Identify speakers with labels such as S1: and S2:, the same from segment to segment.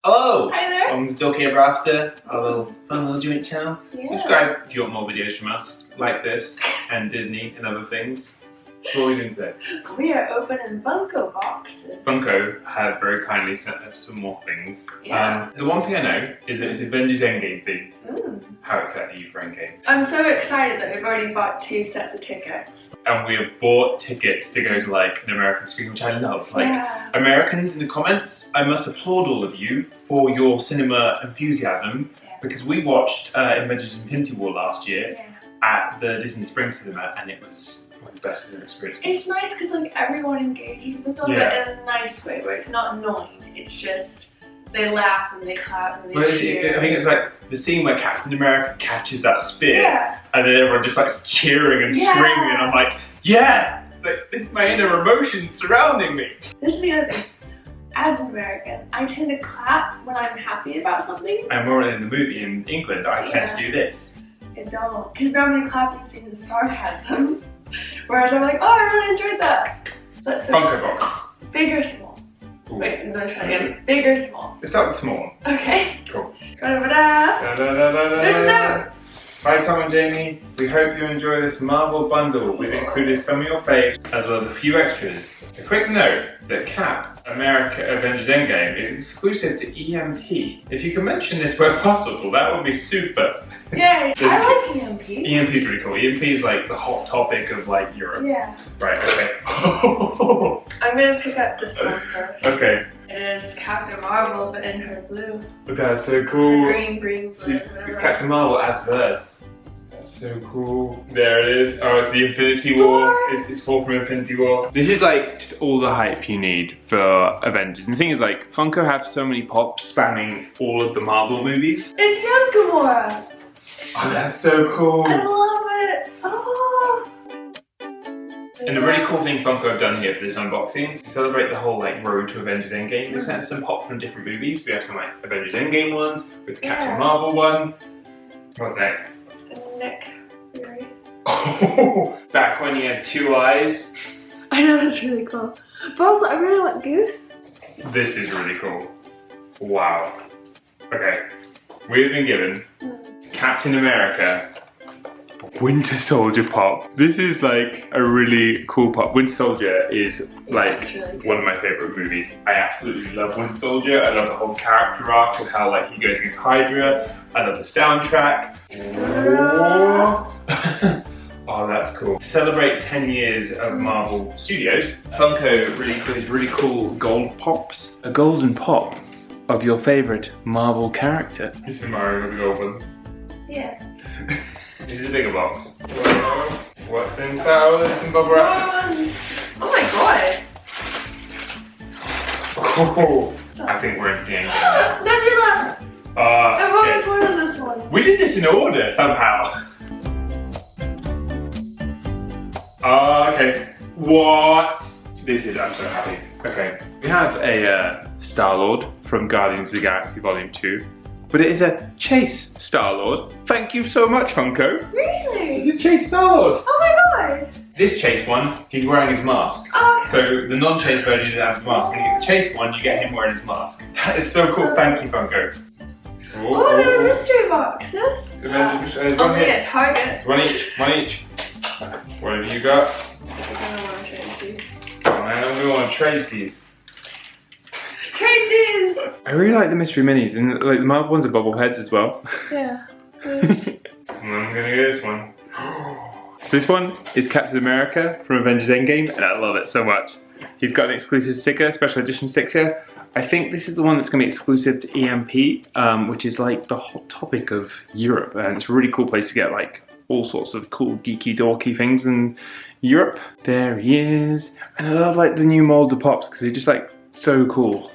S1: Hello!
S2: Hi there!
S1: I'm Dorky ever after our little fun little joint channel.
S2: Yeah.
S1: Subscribe if you want more videos from us, like this, and Disney and other things. So what are we doing today?
S2: We are opening Funko boxes.
S1: Funko have very kindly sent us some more things.
S2: Yeah.
S1: The one thing I know is that it's Avengers ENDGAME themed. How excited are you for ENDGAME?
S2: I'm so excited that we've already bought 2 sets of tickets.
S1: And we have bought tickets to go to like an American screen, which I love. Like Americans in the comments, I must applaud all of you for your cinema enthusiasm because we watched Avengers Infinity War last year at the Disney Springs Cinema and it was one of the best cinema experiences.
S2: It's nice because like everyone engages with them, but in a nice way where it's not annoying. It's just they laugh and they clap and they cheer.
S1: I think it's like the scene where Captain America catches that spear and then everyone just like cheering and screaming and I'm like, yeah! It's like, this is my inner emotions surrounding me.
S2: This is the other thing. As an American, I tend to clap when I'm happy about something.
S1: And more in the movie in England, I tend to do this.
S2: I don't, because normally clapping seems a sarcasm. Whereas I'm like, oh, I really enjoyed that.
S1: Funko box.
S2: Big or small?
S1: Ooh.
S2: Wait, I'm gonna try again. Big or small?
S1: Let's start with small.
S2: Okay.
S1: Cool.
S2: There's another.
S1: Hi Tom and Jamie, we hope you enjoy this Marvel bundle. We've included some of your faves as well as a few extras. A quick note that Cap America Avengers ENDGAME is exclusive to EMP. If you can mention this where possible, that would be super.
S2: Yeah, I like EMP.
S1: EMP is really cool. EMP is like the hot topic of like Europe.
S2: Yeah.
S1: Right, okay.
S2: I'm gonna pick up this one first.
S1: Okay.
S2: It is Captain Marvel, but in her blue.
S1: Look, that's so cool.
S2: Green, blue.
S1: It's Captain Marvel as verse. That's so cool. There it is. Oh, it's the Infinity War. It's Thor from Infinity War. This is like just all the hype you need for Avengers. And the thing is like, Funko have so many pops spanning all of the Marvel movies.
S2: It's Young Gamora.
S1: Oh, that's so cool.
S2: I love it. Oh.
S1: And the really cool thing Funko have done here for this unboxing, to celebrate the whole like road to Avengers ENDGAME, they sent us some pop from different movies. We have some like Avengers ENDGAME ones, with the Captain Marvel one. What's next?
S2: Nick Fury.
S1: Oh, back when he had 2 eyes.
S2: I know, that's really cool. But also, I really want Goose.
S1: This is really cool. Wow. Okay, we've been given Captain America Winter Soldier pop. This is like a really cool pop. Winter Soldier is like really one of my favorite movies. I absolutely love Winter Soldier. I love the whole character arc of how like he goes against Hydra. I love the soundtrack. Oh, that's cool. To celebrate 10 years of Marvel Studios, Funko released these really cool gold pops. A golden pop of your favorite Marvel character. This is Mario with the gold one.
S2: Yeah.
S1: This is a bigger box. Whoa. What's inside? Oh, there's some bubble wrap.
S2: Oh my god.
S1: Oh, I think we're in the end.
S2: Nebula! I've always wanted this one.
S1: We did this in order somehow. Okay. What? This is, I'm so happy. Okay. We have a Star-Lord from Guardians of the Galaxy Volume 2. But it is a Chase Star-Lord. Thank you so much, Funko.
S2: Really?
S1: It's a Chase Star-Lord.
S2: Oh my god.
S1: This Chase one, he's wearing his mask.
S2: Oh, okay.
S1: So the non-Chase version doesn't have his mask. When you get the Chase one, you get him wearing his mask. That is so cool. Thank you, Funko.
S2: Oh, they're mystery boxes.
S1: There's
S2: one here. At Target.
S1: One each. What have you got?
S2: I don't want to trade these.
S1: Oh man, I'm going to want to trade these.
S2: Trade these!
S1: I really like the mystery minis, and like the Marvel ones are bubble heads as well.
S2: Yeah.
S1: And I'm gonna get this one. So this one is Captain America from Avengers ENDGAME, and I love it so much. He's got an exclusive sticker, special edition sticker. I think this is the one that's gonna be exclusive to EMP, which is like the hot topic of Europe, and it's a really cool place to get like all sorts of cool geeky dorky things in Europe. There he is, and I love like the new molded pops because they're just like so cool.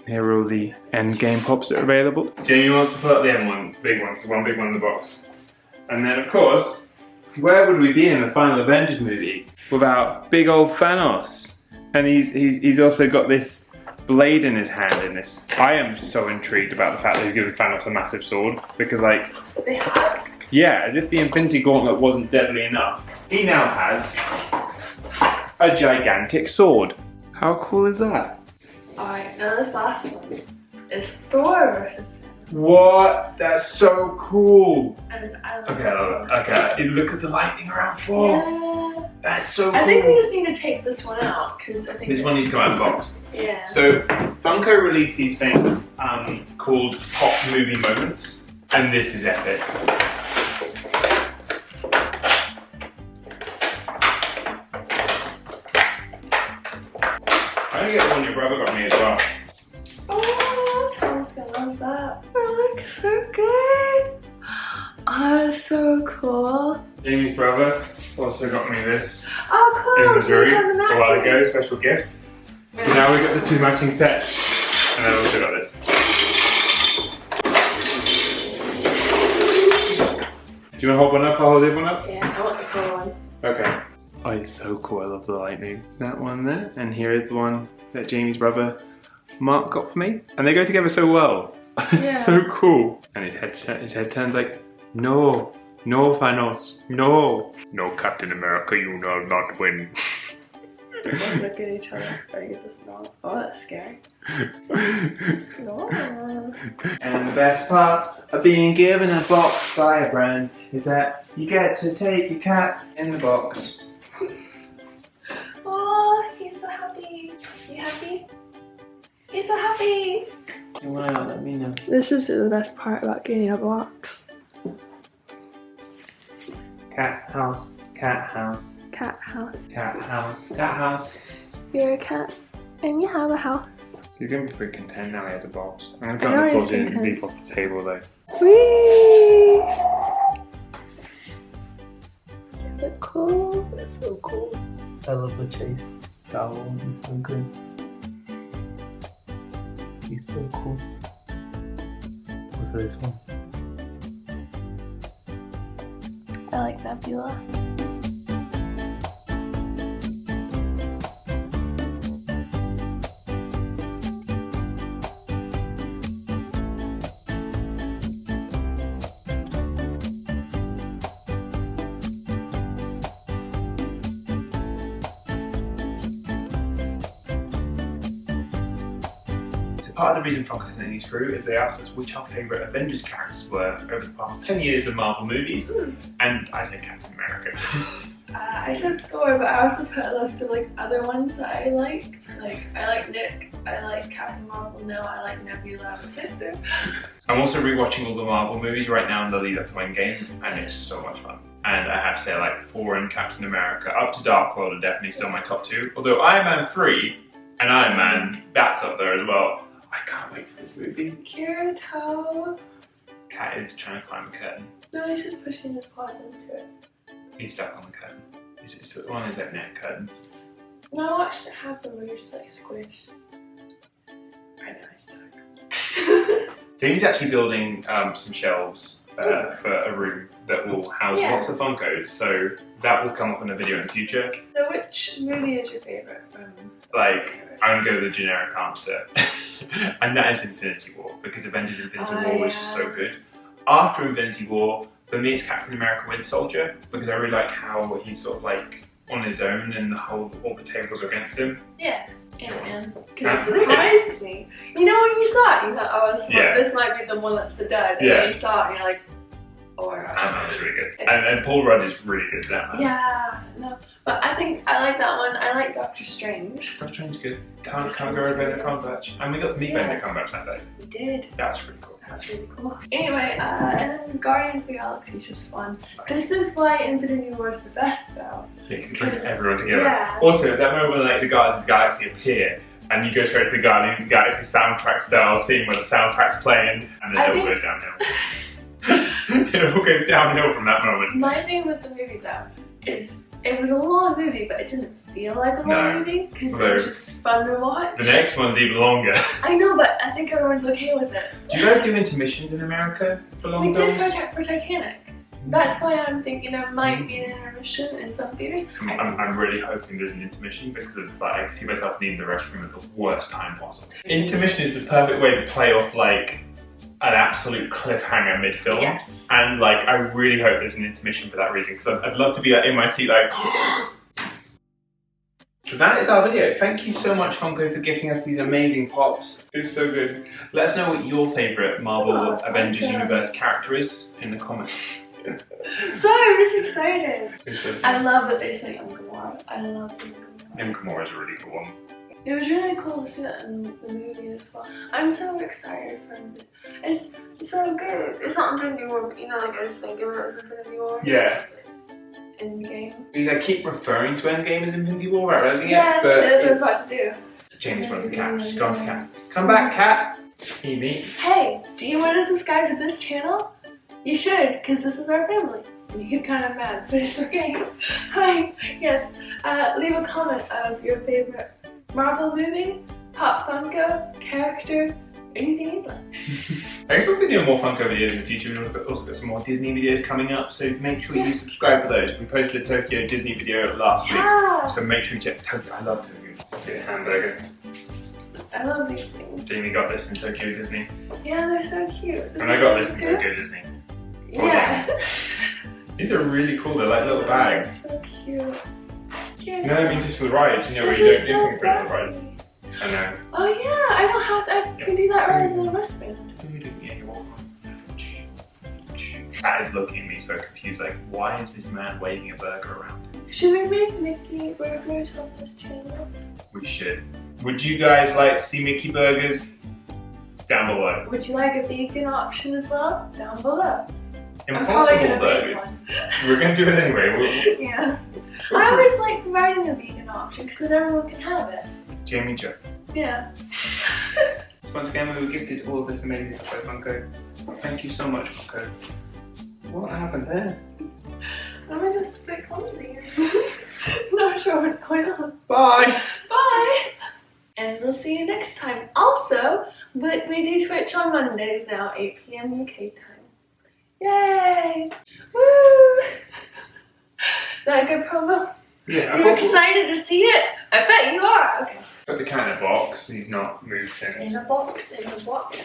S1: Here are all the ENDGAME pops that are available. Jamie wants to put up the big one, so one big one in the box. And then of course, where would we be in the final Avengers movie without big old Thanos? And he's also got this blade in his hand in this. I am so intrigued about the fact that he's given Thanos a massive sword because like...
S2: They have?
S1: Yeah, as if the Infinity Gauntlet wasn't deadly enough. He now has a gigantic sword. How cool is that?
S2: Alright, now this last one Thor versus
S1: What? That's so cool.
S2: And I love
S1: Okay, I love it. Okay, look at the lightning around Thor.
S2: Yeah.
S1: That's so cool.
S2: I think we just need to take this one out because I think
S1: This one needs to come out of the box.
S2: Yeah.
S1: So Funko released these things called Pop Movie Moments, and this is epic. I'm gonna get one your brother got me as well.
S2: Oh, Tom's gonna love that. That looks so good. Oh, so cool.
S1: Jamie's brother also got me this
S2: Oh,
S1: in
S2: cool.
S1: Missouri
S2: So you have
S1: a
S2: the
S1: while
S2: matching.
S1: ago, special gift. So now we've got the two matching sets, and I've also got this. Do you want to hold one up? I'll hold the other one up.
S2: Yeah, I want the cool one.
S1: Okay. Oh, it's so cool. I love the lightning. That one there. And here is the one that Jamie's brother Mark got for me. And they go together so well.
S2: Yeah.
S1: It's so cool. And his head turns like, no, no Thanos, no. No Captain America, you will not win.
S2: They look at each other. Are you just not? Oh, that's scary. No.
S1: And the best part of being given a box by a brand is that you get to take your cat in the box.
S2: Oh, he's so happy. You happy? He's so happy.
S1: Wow, let me know.
S2: This is the best part about getting a box.
S1: Cat house, cat house,
S2: Cat house.
S1: cat house, cat house.
S2: You're a cat, and you have a house.
S1: He's gonna be pretty content now he has a box. I'm
S2: I
S1: gonna
S2: know
S1: put
S2: he's
S1: the
S2: content.
S1: leap off the table though.
S2: Whee! Is it cool?
S1: It's so cool. I love the chase. Scowl, he's so good. He's so cool. What's this one?
S2: I like Nebula.
S1: Part of the reason Funko sent these through is they asked us which our favourite Avengers characters were over the past 10 years of Marvel movies, and I said Captain America.
S2: I said Thor, but I also put a list of like other ones that I liked. Like I like Nick, I like Captain Marvel, no, I like Nebula, I said there.
S1: I'm also rewatching all the Marvel movies right now in the lead up to Endgame, and it's so much fun. And I have to say, like, Thor and Captain America, up to Dark World are definitely still my top two. Although Iron Man 3 and Iron Man, that's up there as well. I can't wait for this movie.
S2: Kirito.
S1: Cat is trying to climb a curtain.
S2: No, he's just pushing his paws into it.
S1: He's stuck on the curtain. Is it one of those like net curtains?
S2: No, I watched it happen where you're just like squished. Right now he's stuck.
S1: Jamie's actually building some shelves for a room that will house lots of Funkos, so that will come up in a video in the future.
S2: So which movie is your favourite from?
S1: Like, I'm going to go with the generic answer, and that is Infinity War, because Avengers Infinity War was just so good. After Infinity War, for me it's Captain America Winter Soldier, because I really like how he's sort of like on his own and all the tables are against him.
S2: Yeah. Ant-Man. Because it surprised me. You know when you saw it, you thought, oh, this might be the one that's the dud. And then you saw it and you're like,
S1: Ant-Man was really good. And Paul Rudd is really good at Ant-Man.
S2: Yeah, no. But I think I like that one. I like Doctor Strange.
S1: Doctor Strange is good. Can't go over Benedict Cumberbatch. And we got to meet Benedict Cumberbatch that day.
S2: We did.
S1: That was pretty cool.
S2: That's really cool. Anyway, and then Guardians of the Galaxy is just fun. This is why Infinity War is the best though.
S1: Yeah, because it brings everyone together.
S2: Yeah.
S1: Also, that moment when like the Guardians of the Galaxy appear and you go straight to the Guardians of the Galaxy soundtrack style scene where the soundtrack's playing and then it all goes downhill. It all goes downhill from that moment.
S2: My thing with the movie though is it was a long movie, but it didn't feel like a long movie because it was just fun to watch.
S1: The next one's even longer.
S2: I know, but I think everyone's okay with it.
S1: Do you guys do intermissions in America for long films?
S2: We did for Titanic. That's why I'm thinking there might be an intermission in some theaters.
S1: I'm really hoping there's an intermission because of, like, I can see myself needing the restroom at the worst time possible. Intermission is the perfect way to play off like an absolute cliffhanger mid-film.
S2: Yes.
S1: And like, I really hope there's an intermission for that reason because I'd love to be like in my seat like So that is our video. Thank you so much, Funko, for gifting us these amazing pops. It's so good. Let us know what your favourite Marvel Avengers Universe character is in the comments.
S2: Sorry, I'm just excited. I love that they say Gamora. I love Gamora.
S1: Gamora is a really cool one.
S2: It was really cool to see that in the movie as well. I'm so excited for it. It's so good. It's not Infinity War, but you know, like I was thinking it was Infinity War.
S1: Yeah.
S2: Endgame.
S1: Because I keep referring to Endgame as Infinity War without realizing
S2: yes,
S1: it. But
S2: that's what I was about to do.
S1: Jamie's one of the cat. She's gone for cat. Come back, cat. Eat me.
S2: Hey, do you want to subscribe to this channel? You should, because this is our family. And he's kind of mad, but it's okay. Hi, yes. Leave a comment of your favorite Marvel movie, Pop Funko, character, anything you'd like.
S1: I guess we'll be doing more Funko videos in the future. We've also got some more Disney videos coming up, so make sure you subscribe for those. We posted a Tokyo Disney video last week, so make sure you check Tokyo. I love Tokyo. Get a hamburger.
S2: I love these things.
S1: Jamie got this in Tokyo Disney.
S2: Yeah, they're so cute.
S1: And I got this in Tokyo Disney.
S2: Yeah.
S1: These are really cool. They're like little bags.
S2: They're so cute. Cute.
S1: No, I mean just for the rides. You know where you don't do something for the rides. I know.
S2: Oh yeah, I don't have to. I can do that rather than a wristband.
S1: Yeah, you're welcome. Cat is looking at me so confused. Like, why is this man waving a burger around?
S2: Should we make Mickey burgers on this channel?
S1: We should. Would you guys like to see Mickey burgers? Down below.
S2: Would you like a vegan option as well? Down below.
S1: Impossible burgers. We're gonna do it anyway.
S2: Yeah. I always like providing a vegan option because then everyone can have it.
S1: Jamie Joe.
S2: Yeah.
S1: So once again, we were gifted all of this amazing stuff by Funko. Thank you so much, Funko. What happened there?
S2: I'm just a bit clumsy. Not sure what's going on.
S1: Bye.
S2: Bye. And we'll see you next time. Also, we do Twitch on Mondays now, 8 PM UK time. Yay! Woo! Is that a good promo?
S1: Yeah.
S2: You're excited to see it? I bet you are. Okay.
S1: Put the cat in a box. He's not moved since.
S2: In a box, in a box.